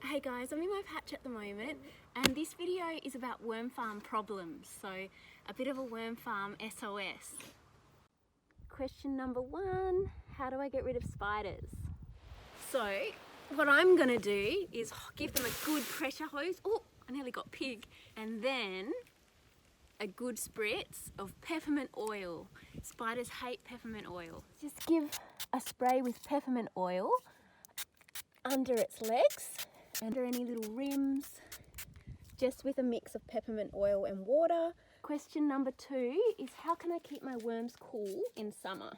Hey guys, I'm in my patch at the moment and this video is about worm farm problems, so a bit of a worm farm SOS. Question number 1, how do I get rid of spiders? So what I'm going to do is give them a good pressure hose, oh I nearly got pig, and then a good spritz of peppermint oil. Spiders hate peppermint oil. Just give a spray with peppermint oil under its legs, under any little rims, just with a mix of peppermint oil and water. Question number 2 is how can I keep my worms cool in summer?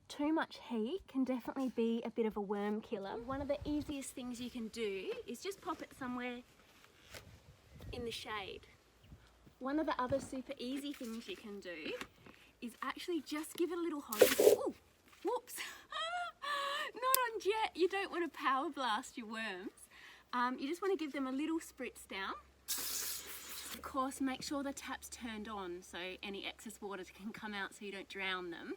Too much heat can definitely be a bit of a worm killer. One of the easiest things you can do is just pop it somewhere in the shade. One of the other super easy things you can do is actually just give it a little hose. Ooh, whoops. Not on jet, you don't want to power blast your worms. You just want to give them a little spritz down. Of course, make sure the tap's turned on so any excess water can come out so you don't drown them.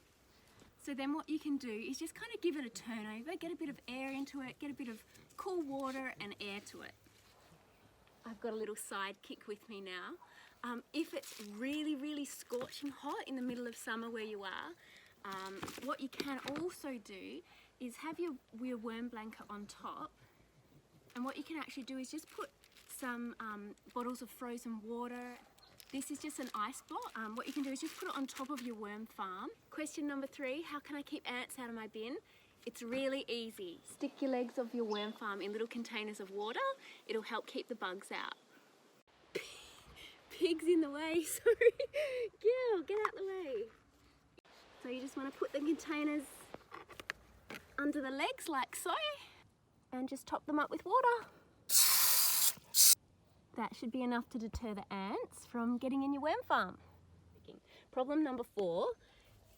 So then what you can do is just kind of give it a turn over, get a bit of air into it, get a bit of cool water and air to it. I've got a little sidekick with me now. If it's really, really scorching hot in the middle of summer where you are, what you can also do is have your worm blanket on top, and what you can actually do is just put some bottles of frozen water. This is just an ice block. What you can do is just put it on top of your worm farm. Question number 3, how can I keep ants out of my bin? It's really easy. Stick your legs of your worm farm in little containers of water. It'll help keep the bugs out. Pig's in the way, sorry. Gil, get out the way. So you just want to put the containers under the legs like so, and just top them up with water. That should be enough to deter the ants from getting in your worm farm. Problem number 4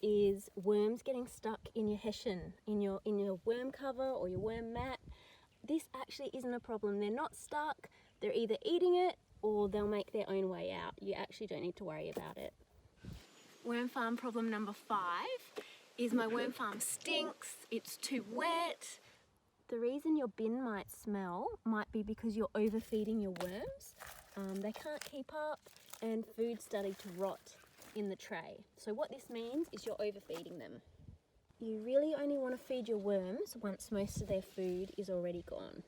is worms getting stuck in your hessian, in your worm cover or your worm mat. This actually isn't a problem. They're not stuck. They're either eating it or they'll make their own way out. You actually don't need to worry about it. Worm farm problem number 5 is my worm farm stinks. It's too wet. The reason your bin might smell might be because you're overfeeding your worms. They can't keep up and food's starting to rot in the tray. So what this means is you're overfeeding them. You really only want to feed your worms once most of their food is already gone.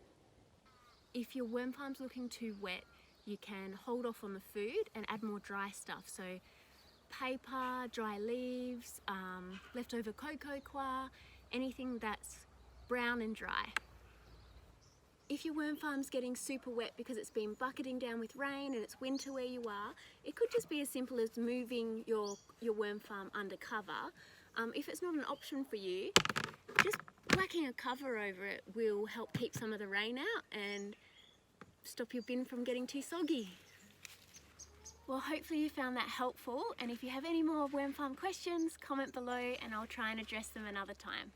If your worm farm's looking too wet, you can hold off on the food and add more dry stuff. So paper, dry leaves, leftover cocoa coir, anything that's brown and dry. If your worm farm's getting super wet because it's been bucketing down with rain and it's winter where you are, it could just be as simple as moving your worm farm undercover. If it's not an option for you, just whacking a cover over it will help keep some of the rain out and stop your bin from getting too soggy. Well, hopefully you found that helpful, and if you have any more worm farm questions, comment below and I'll try and address them another time.